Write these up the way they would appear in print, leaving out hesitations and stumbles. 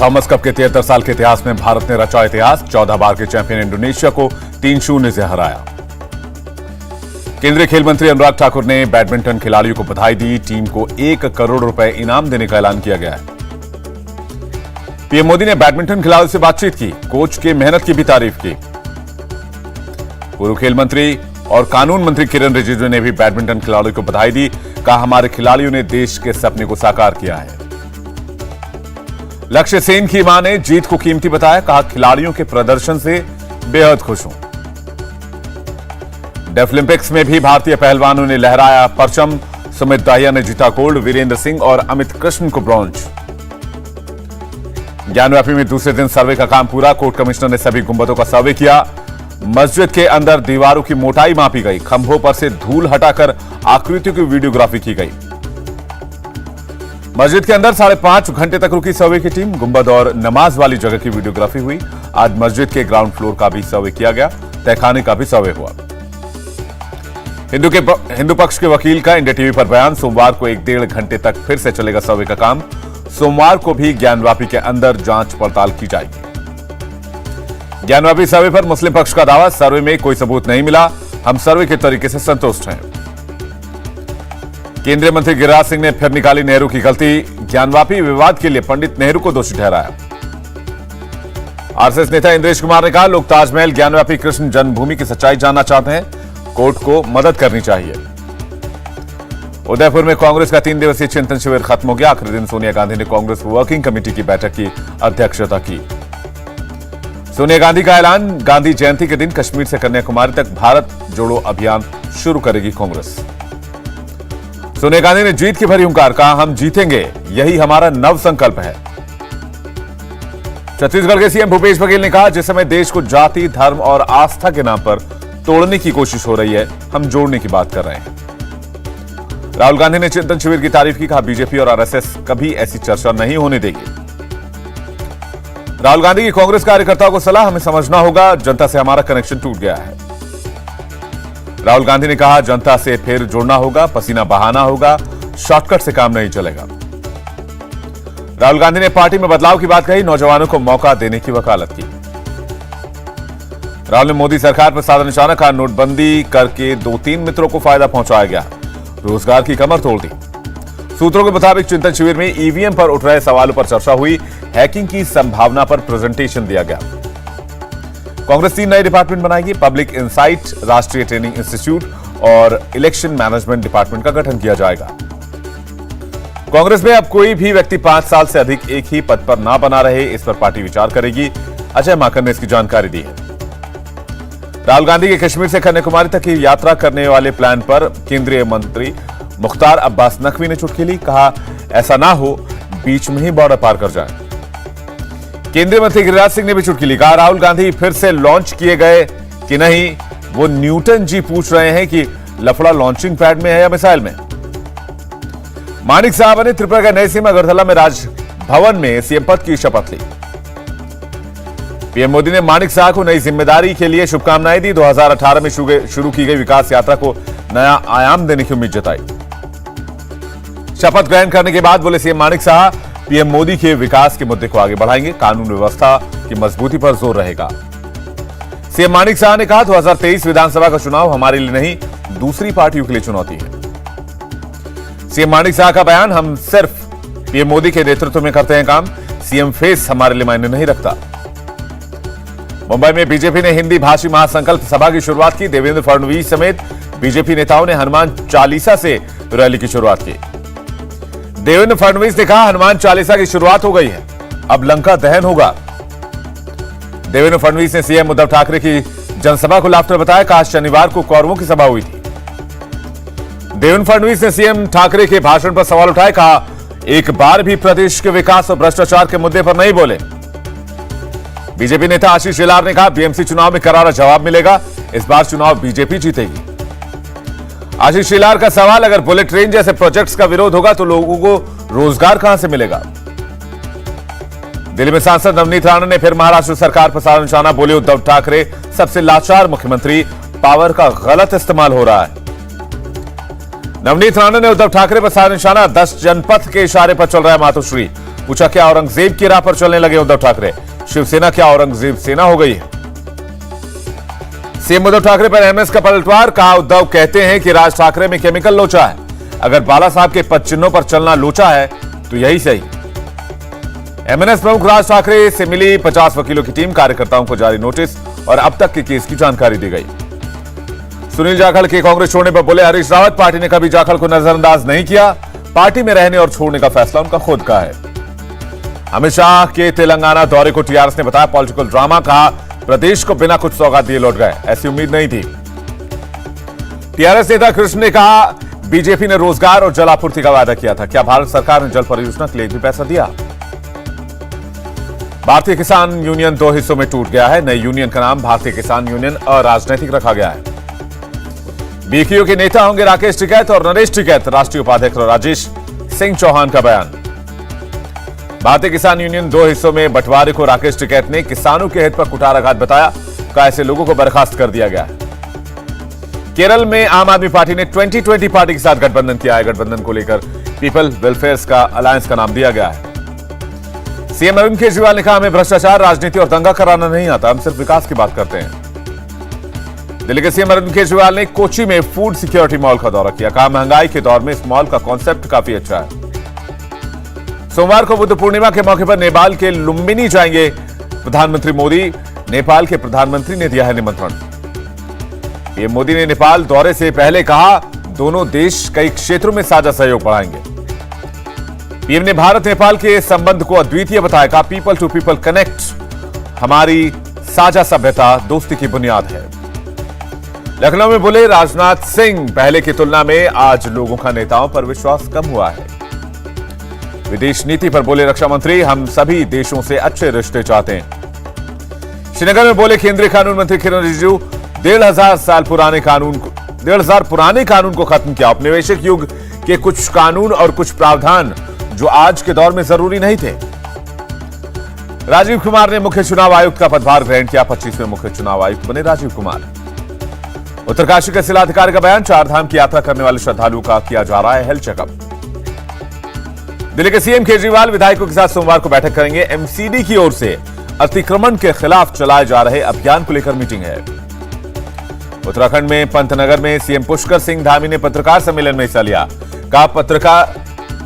Thomas cup के 73 साल के इतिहास में भारत ने रचा इतिहास। 14 बार के चैंपियन इंडोनेशिया को 3-0 से हराया। केंद्रीय खेल मंत्री अनुराग ठाकुर ने बैडमिंटन खिलाड़ियों को बधाई दी। टीम को 1 करोड़ रुपए इनाम देने का ऐलान किया गया है। पीएम मोदी ने बैडमिंटन खिलाड़ियों से बातचीत की, कोच की मेहनत की भी तारीफ की। पूर्व खेल मंत्री और कानून मंत्री किरण रिजिजू ने भी बैडमिंटन खिलाड़ियों को बधाई दी। कहा, हमारे खिलाड़ियों ने देश के सपने को साकार किया है। लक्ष्य सेन की मां ने जीत को कीमती बताया। कहा, खिलाड़ियों के प्रदर्शन से बेहद खुश हूं। डेफलिंपिक्स में भी भारतीय पहलवानों ने लहराया परचम। सुमित दाहिया ने जीता गोल्ड, वीरेंद्र सिंह और अमित कृष्ण को ब्रॉन्ज। ज्ञानव्यापी में दूसरे दिन सर्वे का काम पूरा। कोर्ट कमिश्नर ने सभी गुंबदों का सर्वे किया। मस्जिद के अंदर दीवारों की मोटाई मापी गई। खंभों पर से धूल हटाकर आकृतियों की वीडियोग्राफी की गई। मस्जिद के अंदर 5.5 घंटे तक रुकी सर्वे की टीम। गुंबद और नमाज वाली जगह की वीडियोग्राफी हुई। आज मस्जिद के ग्राउंड फ्लोर का भी सर्वे किया गया। तहखाने का भी सर्वे हुआ। हिंदू पक्ष के वकील का इंडिया टीवी पर बयान। सोमवार को 1-1.5 घंटे तक फिर से चलेगा सर्वे का काम। सोमवार को भी ज्ञानव्यापी के अंदर जांच पड़ताल की जाएगी। ज्ञानव्यापी सर्वे पर मुस्लिम पक्ष का दावा, सर्वे में कोई सबूत नहीं मिला, हम सर्वे के तरीके से संतुष्ट हैं। केंद्रीय मंत्री गिरिराज सिंह ने फिर निकाली नेहरू की गलती। ज्ञानव्यापी विवाद के लिए पंडित नेहरू को दोषी ठहराया। आरएसएस नेता इंद्रेश कुमार ने कहा, लोग ताजमहल, ज्ञानव्यापी, कृष्ण जन्मभूमि की सच्चाई जानना चाहते हैं, कोर्ट को मदद करनी चाहिए। उदयपुर में कांग्रेस का 3 दिवसीय चिंतन शिविर खत्म हो गया। आखिरी दिन सोनिया गांधी ने कांग्रेस वर्किंग कमेटी की बैठक की अध्यक्षता की। सोनिया गांधी का ऐलान, गांधी जयंती के दिन कश्मीर से कन्याकुमारी तक भारत जोड़ो अभियान शुरू करेगी कांग्रेस। सोनिया गांधी ने जीत की भरी हुंकार। कहा, हम जीतेंगे, यही हमारा नव संकल्प है। छत्तीसगढ़ के सीएम भूपेश बघेल ने कहा, जिस समय देश को जाति, धर्म और आस्था के नाम पर तोड़ने की कोशिश हो रही है, हम जोड़ने की बात कर रहे हैं। राहुल गांधी ने चिंतन शिविर की तारीफ की। कहा, बीजेपी और आरएसएस कभी ऐसी चर्चा नहीं होने देगी। राहुल गांधी की कांग्रेस कार्यकर्ताओं को सलाह, हमें समझना होगा, जनता से हमारा कनेक्शन टूट गया है। राहुल गांधी ने कहा, जनता से फिर जुड़ना होगा, पसीना बहाना होगा, शॉर्टकट से काम नहीं चलेगा। राहुल गांधी ने पार्टी में बदलाव की बात कही, नौजवानों को मौका देने की वकालत की। राहुल ने मोदी सरकार पर साधा निशाना। कहा, नोटबंदी करके 2-3 मित्रों को फायदा पहुंचाया गया, रोजगार की कमर तोड़ दी। सूत्रों के मुताबिक चिंतन शिविर में ईवीएम पर उठ रहे सवालों पर चर्चा हुई। हैकिंग की संभावना पर प्रेजेंटेशन दिया गया। कांग्रेस 3 नए डिपार्टमेंट बनाएगी। पब्लिक इंसाइट, राष्ट्रीय ट्रेनिंग इंस्टीट्यूट और इलेक्शन मैनेजमेंट डिपार्टमेंट का गठन किया जाएगा। कांग्रेस में अब कोई भी व्यक्ति 5 साल से अधिक एक ही पद पर ना बना रहे, इस पर पार्टी विचार करेगी। अजय माकन ने इसकी जानकारी दी है। राहुल गांधी के कश्मीर से कन्याकुमारी तक की यात्रा करने वाले प्लान पर केंद्रीय मंत्री मुख्तार अब्बास नकवी ने चुटकी ली। कहा, ऐसा ना हो बीच में ही बॉर्डर पार कर जाए। केंद्रीय मंत्री गिरिराज सिंह ने भी चुटकी ली। कहा, राहुल गांधी फिर से लॉन्च किए गए कि नहीं, वो न्यूटन जी पूछ रहे हैं कि लफड़ा लॉन्चिंग पैड में है या मिसाइल में। मानिक साहब ने त्रिपुरा के नए सीएम अगरतला में राजभवन में सीएम पद की शपथ ली। पीएम मोदी ने मानिक साहब को नई जिम्मेदारी के लिए शुभकामनाएं दी। 2018 में शुरू की गई विकास यात्रा को नया आयाम देने की उम्मीद जताई। शपथ ग्रहण करने के बाद बोले सीएम मानिक साहब, पीएम मोदी के विकास के मुद्दे को आगे बढ़ाएंगे, कानून व्यवस्था की मजबूती पर जोर रहेगा। सीएम मानिक साहब ने कहा, 2023 विधानसभा का चुनाव हमारे लिए नहीं, दूसरी पार्टियों के लिए चुनौती है। सीएम मानिक साहब का बयान, हम सिर्फ पीएम मोदी के नेतृत्व में करते हैं काम, सीएम फेस हमारे लिए मायने नहीं रखता। मुंबई में बीजेपी ने हिंदी भाषी महासंकल्प सभा की शुरुआत की। देवेंद्र फडणवीस समेत बीजेपी नेताओं ने हनुमान चालीसा से रैली की शुरुआत की। देवेंद्र फडणवीस ने कहा, हनुमान चालीसा की शुरुआत हो गई है, अब लंका दहन होगा। देवेंद्र फडणवीस ने सीएम उद्धव ठाकरे की जनसभा को लाफ्टर बताया। कहा, शनिवार को कौरवों की सभा हुई थी। देवेंद्र फडणवीस ने सीएम ठाकरे के भाषण पर सवाल उठाए। कहा, एक बार भी प्रदेश के विकास और भ्रष्टाचार के मुद्दे पर नहीं बोले। बीजेपी नेता आशीष शेलार ने कहा, बीएमसी चुनाव में करारा जवाब मिलेगा, इस बार चुनाव बीजेपी जीतेगी। आशीष शेलार का सवाल, अगर बुलेट ट्रेन जैसे प्रोजेक्ट्स का विरोध होगा तो लोगों को रोजगार कहां से मिलेगा। दिल्ली में सांसद नवनीत राणा ने फिर महाराष्ट्र सरकार पर साधा निशाना। बोले, उद्धव ठाकरे सबसे लाचार मुख्यमंत्री, पावर का गलत इस्तेमाल हो रहा है। नवनीत राणा ने उद्धव ठाकरे पर साधा निशाना। 10 जनपथ के इशारे पर चल रहा है मातोश्री। पूछा क्या औरंगजेब की राह पर चलने लगे उद्धव ठाकरे? शिवसेना क्या औरंगजेब सेना हो गई है? सीएम उद्धव ठाकरे पर एमएस का पलटवार, कहा उद्धव कहते हैं कि राज ठाकरे में केमिकल लोचा है। अगर बाला साहब के पद चिन्हों पर चलना लोचा है तो यही सही। एमएनएस प्रमुख राज ठाकरे से मिली 50 वकीलों की टीम, कार्यकर्ताओं को जारी नोटिस और अब तक के केस की जानकारी दी गई। सुनील जाखड़ के कांग्रेस छोड़ने पर बोले हरीश रावत, पार्टी ने कभी जाखड़ को नजरअंदाज नहीं किया, पार्टी में रहने और छोड़ने का फैसला उनका खुद का है। अमित शाह के तेलंगाना दौरे को टीआरएस ने बताया पॉलिटिकल ड्रामा, कहा प्रदेश को बिना कुछ सौगात दिए लौट गए, ऐसी उम्मीद नहीं थी। टीआरएस नेता कृष्ण ने कहा बीजेपी ने रोजगार और जलापूर्ति का वादा किया था, क्या भारत सरकार ने जल परियोजना के लिए भी पैसा दिया? भारतीय किसान यूनियन दो हिस्सों में टूट गया है, नई यूनियन का नाम भारतीय किसान यूनियन अराजनैतिक रखा गया है। बीकेयू के नेता होंगे राकेश टिकैत और नरेश टिकैत, राष्ट्रीय उपाध्यक्ष राजेश सिंह चौहान का बयान। भारतीय किसान यूनियन दो हिस्सों में बंटवारे को राकेश टिकैत ने किसानों के हित पर कुठाराघात बताया, कहा ऐसे लोगों को बर्खास्त कर दिया गया है। केरल में आम आदमी पार्टी ने 2020 पार्टी के साथ गठबंधन किया है, गठबंधन को लेकर पीपल वेलफेयर का अलायंस का नाम दिया गया है। सीएम अरविंद केजरीवाल ने कहा हमें भ्रष्टाचार, राजनीति और दंगा कराना नहीं आता, हम सिर्फ विकास की बात करते हैं। दिल्ली के सीएम अरविंद केजरीवाल ने कोची में फूड सिक्योरिटी मॉल का दौरा किया, कहा महंगाई के दौर में इस मॉल का कॉन्सेप्ट काफी अच्छा है। सोमवार को बुद्ध पूर्णिमा के मौके पर नेपाल के लुम्बिनी जाएंगे प्रधानमंत्री मोदी, नेपाल के प्रधानमंत्री ने दिया है निमंत्रण। पीएम मोदी ने नेपाल दौरे से पहले कहा दोनों देश कई क्षेत्रों में साझा सहयोग बढ़ाएंगे। पीएम ने भारत नेपाल के संबंध को अद्वितीय बताया, कहा पीपल टू पीपल कनेक्ट हमारी साझा सभ्यता दोस्ती की बुनियाद है। लखनऊ में बोले राजनाथ सिंह, पहले की तुलना में आज लोगों का नेताओं पर विश्वास कम हुआ है। विदेश नीति पर बोले रक्षा मंत्री, हम सभी देशों से अच्छे रिश्ते चाहते हैं। श्रीनगर में बोले केंद्रीय कानून मंत्री किरण रिजिजू, 1500 पुराने कानून को खत्म किया। औपनिवेशिक युग के कुछ कानून और कुछ प्रावधान जो आज के दौर में जरूरी नहीं थे। राजीव कुमार ने मुख्य चुनाव आयुक्त का पदभार ग्रहण किया, 25वें मुख्य चुनाव आयुक्त बने राजीव कुमार। उत्तरकाशी के जिलाधिकारी का बयान, चारधाम की यात्रा करने वाले श्रद्धालुओं का किया जा रहा है हेल्थ चेकअप। दिल्ली के सीएम केजरीवाल विधायकों के साथ सोमवार को बैठक करेंगे। एमसीडी की ओर से अतिक्रमण के खिलाफ चलाए जा रहे अभियान को लेकर मीटिंग है। उत्तराखंड में पंतनगर में सीएम पुष्कर सिंह धामी ने पत्रकार सम्मेलन में हिस्सा लिया, कहा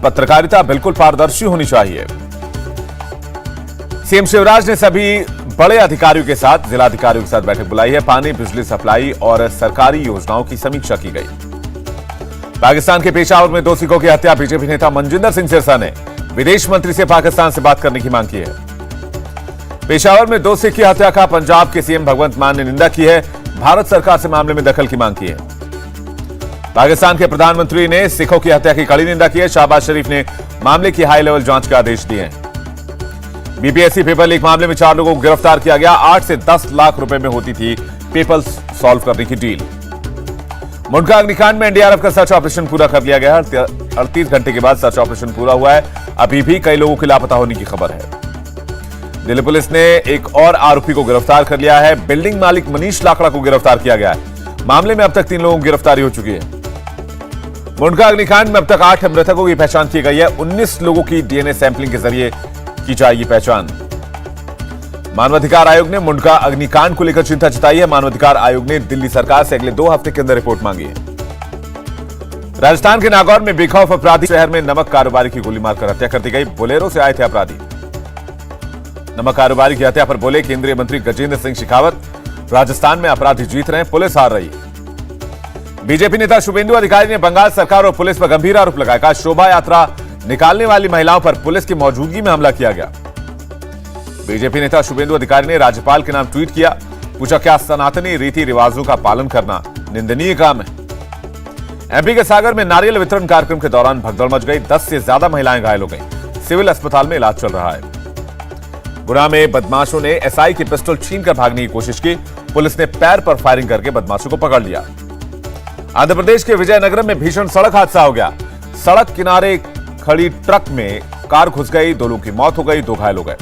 पत्रकारिता बिल्कुल पारदर्शी होनी चाहिए। सीएम शिवराज ने सभी बड़े अधिकारियों के साथ जिलाधिकारियों के साथ बैठक बुलाई है, पानी बिजली सप्लाई और सरकारी योजनाओं की समीक्षा की गई। पाकिस्तान के पेशावर में 2 सिखों की हत्या, बीजेपी नेता मनजिंदर सिंह सिरसा ने विदेश मंत्री से पाकिस्तान से बात करने की मांग की है। पेशावर में 2 सिख की हत्या का पंजाब के सीएम भगवंत मान ने निंदा की है, भारत सरकार से मामले में दखल की मांग की है। पाकिस्तान के प्रधानमंत्री ने सिखों की हत्या की कड़ी निंदा की है, शहबाज शरीफ ने मामले की हाई लेवल जांच के आदेश दिए हैं। बीपीएससी पेपर लीक मामले में 4 लोगों को गिरफ्तार किया गया, 8 से 10 लाख रुपए में होती थी पेपर सॉल्व करने की डील। मुंडका अग्निकांड में एनडीआरएफ का सर्च ऑपरेशन पूरा कर लिया गया है, 38 घंटे के बाद सर्च ऑपरेशन पूरा हुआ है, अभी भी कई लोगों के लापता होने की खबर है। दिल्ली पुलिस ने एक और आरोपी को गिरफ्तार कर लिया है, बिल्डिंग मालिक मनीष लाकड़ा को गिरफ्तार किया गया है। मामले में अब तक 3 लोगों की गिरफ्तारी हो चुकी है। मुंडका अग्निकांड में अब तक 8 मृतकों की पहचान की गई है, 19 लोगों की डीएनए सैंपलिंग के जरिए की जाएगी पहचान। मानवाधिकार आयोग ने मुंडका अग्निकांड को लेकर चिंता जताई है। मानवाधिकार आयोग ने दिल्ली सरकार से अगले 2 हफ्ते के अंदर रिपोर्ट मांगी है। राजस्थान के नागौर में बेखौफ अपराधी, शहर में नमक कारोबारी की गोली मारकर हत्या कर दी गई, बोलेरो से आए थे अपराधी। नमक कारोबारी की हत्या पर बोले केंद्रीय मंत्री गजेंद्र सिंह शेखावत, राजस्थान में अपराधी जीत रहे हैं, पुलिस हार रही है। बीजेपी नेता शुभेंदु अधिकारी ने बंगाल सरकार और पुलिस पर गंभीर आरोप लगाया, कहा शोभा यात्रा निकालने वाली महिलाओं पर पुलिस की मौजूदगी में हमला किया गया। बीजेपी नेता शुभेंदु अधिकारी ने राज्यपाल के नाम ट्वीट किया, पूछा क्या सनातनी रीति रिवाजों का पालन करना निंदनीय काम है। एमपी के सागर में नारियल वितरण कार्यक्रम के दौरान भगदड़ मच गई, 10 से ज्यादा महिलाएं घायल हो गईं, सिविल अस्पताल में इलाज चल रहा है। गुना में बदमाशों ने एसआई की पिस्टल छीनकर भागने की कोशिश की, पुलिस ने पैर पर फायरिंग करके बदमाशों को पकड़ लिया। आंध्र प्रदेश के विजयनगरम में भीषण सड़क हादसा हो गया, सड़क किनारे खड़ी ट्रक में कार घुस गई, 2 लोगों की मौत हो गई, 2 घायल हो गए।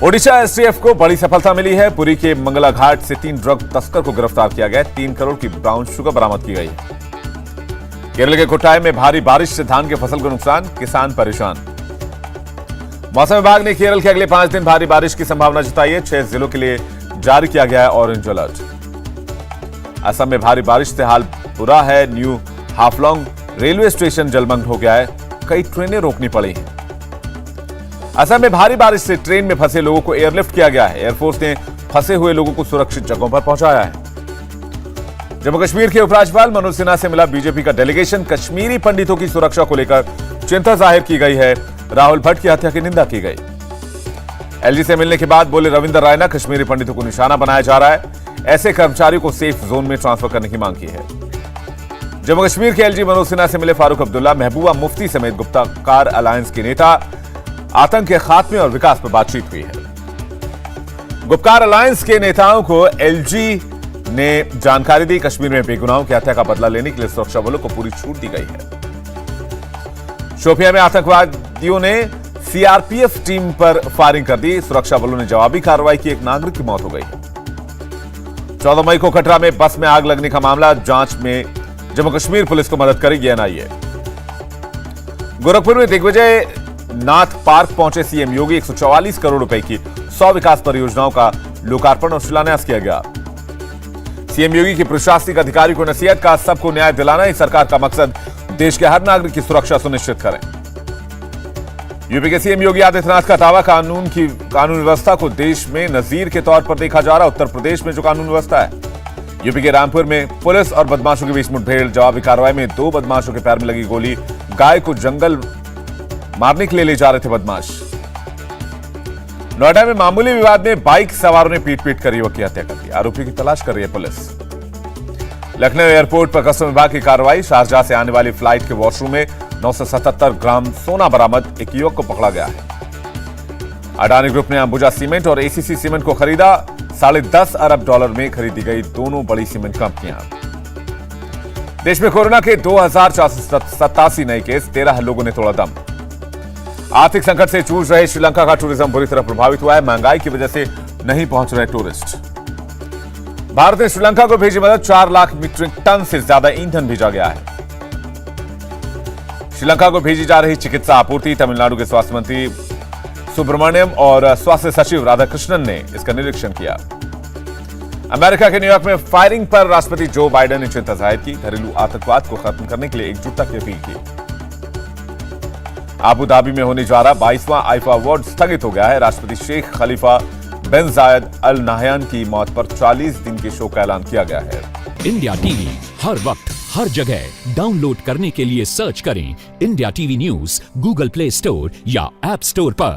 ओडिशा एसटीएफ को बड़ी सफलता मिली है, पुरी के मंगला घाट से 3 ड्रग तस्कर को गिरफ्तार किया गया, 3 करोड़ की ब्राउन शुगर बरामद की गई। केरल के कोट्टायम में भारी बारिश से धान की फसल को नुकसान, किसान परेशान। मौसम विभाग ने केरल के अगले 5 दिन भारी बारिश की संभावना जताई है। 6 जिलों के लिए जारी किया गया है ऑरेंज अलर्ट। असम में भारी बारिश से हाल बुरा है। न्यू हाफलोंग रेलवे स्टेशन जलमग्न हो गया है। कई ट्रेनें रोकनी पड़ी हैं। असम में भारी बारिश से ट्रेन में फंसे लोगों को एयरलिफ्ट किया गया है। एयरफोर्स ने फंसे हुए लोगों को सुरक्षित जगहों पर पहुंचाया है। जम्मू कश्मीर के उपराज्यपाल मनोज सिन्हा से मिला बीजेपी का डेलीगेशन। कश्मीरी पंडितों की सुरक्षा को लेकर चिंता जाहिर की गई है। राहुल भट्ट की हत्या की निंदा की गई। एलजी से मिलने के बाद बोले रविंदर रायना, कश्मीरी पंडितों को निशाना बनाया जा रहा है। ऐसे कर्मचारियों को सेफ जोन में ट्रांसफर करने की मांग की है। जम्मू कश्मीर के एलजी मनोज सिन्हा से मिले फारूक अब्दुल्ला, महबूबा मुफ्ती समेत गुप्कार अलायंस के नेता। आतंक के खात्मे और विकास पर बातचीत हुई है। गुप्कार अलायंस के नेताओं को एलजी ने जानकारी दी। कश्मीर में बेगुनाहों की हत्या का बदला लेने के लिए सुरक्षा बलों को पूरी छूट दी गई है। शोपियां में आतंकवादियों ने सीआरपीएफ टीम पर फायरिंग कर दी। सुरक्षा बलों ने जवाबी कार्रवाई की। एक नागरिक की मौत हो गई है। 14 मई को कटरा में बस में आग लगने का मामला, जांच में जम्मू कश्मीर पुलिस को मदद करेगी एनआईए। गोरखपुर में दिग्विजय नाथ पार्क पहुंचे सीएम योगी। 144 करोड़ रुपए की 100 विकास परियोजनाओं का लोकार्पण और शिलान्यास किया गया। सीएम योगी की प्रशासनिक अधिकारी को नसीहत का, सबको न्याय दिलाना ही सरकार का मकसद। देश के हर नागरिक की सुरक्षा सुनिश्चित करें। यूपी के सीएम योगी आदित्यनाथ का दावा, कानून व्यवस्था को देश में नजीर के तौर पर देखा जा रहा। उत्तर प्रदेश में जो कानून व्यवस्था है। यूपी के रामपुर में पुलिस और बदमाशों के बीच मुठभेड़, जवाबी कार्रवाई में 2 बदमाशों के पैर में लगी गोली। गाय को जंगल मारने के लिए ले जा रहे थे बदमाश। नोएडा में मामूली विवाद में बाइक सवारों ने पीट कर युवक की हत्या कर दी। आरोपी की तलाश कर रही है पुलिस। लखनऊ एयरपोर्ट पर कस्टम विभाग की कार्रवाई। शारजाह से आने वाली फ्लाइट के वॉशरूम में 977 ग्राम सोना बरामद। एक युवक को पकड़ा गया है। अडानी ग्रुप ने अंबुजा सीमेंट और एसीसी सीमेंट को खरीदा। $10.5 अरब में खरीदी गई दोनों बड़ी सीमेंट कंपनियां। देश में कोरोना के 2487 नए केस, 13 लोगों ने तोड़ा दम। आर्थिक संकट से जूझ रहे श्रीलंका का टूरिज्म बुरी तरह प्रभावित हुआ है। महंगाई की वजह से नहीं पहुंच रहे टूरिस्ट। भारत ने श्रीलंका को भेजी मदद। 4 लाख मीट्रिक टन से ज्यादा ईंधन भेजा गया है। श्रीलंका को भेजी जा रही चिकित्सा आपूर्ति। तमिलनाडु के स्वास्थ्य मंत्री सुब्रमण्यम और स्वास्थ्य सचिव राधाकृष्णन ने इसका निरीक्षण किया। अमेरिका के न्यूयॉर्क में फायरिंग पर राष्ट्रपति जो बाइडेन ने चिंता जाहिर की। घरेलू आतंकवाद को खत्म करने के लिए एकजुटता की अपील की। आबू धाबी में होने जा रहा 22वां आईफा अवार्ड स्थगित हो गया है। राष्ट्रपति शेख खलीफा बिन जायद अल नाहयान की मौत पर 40 दिन के शोक का ऐलान किया गया है। इंडिया टीवी हर वक्त हर जगह डाउनलोड करने के लिए सर्च करें India TV news Google play store या ऐप स्टोर पर।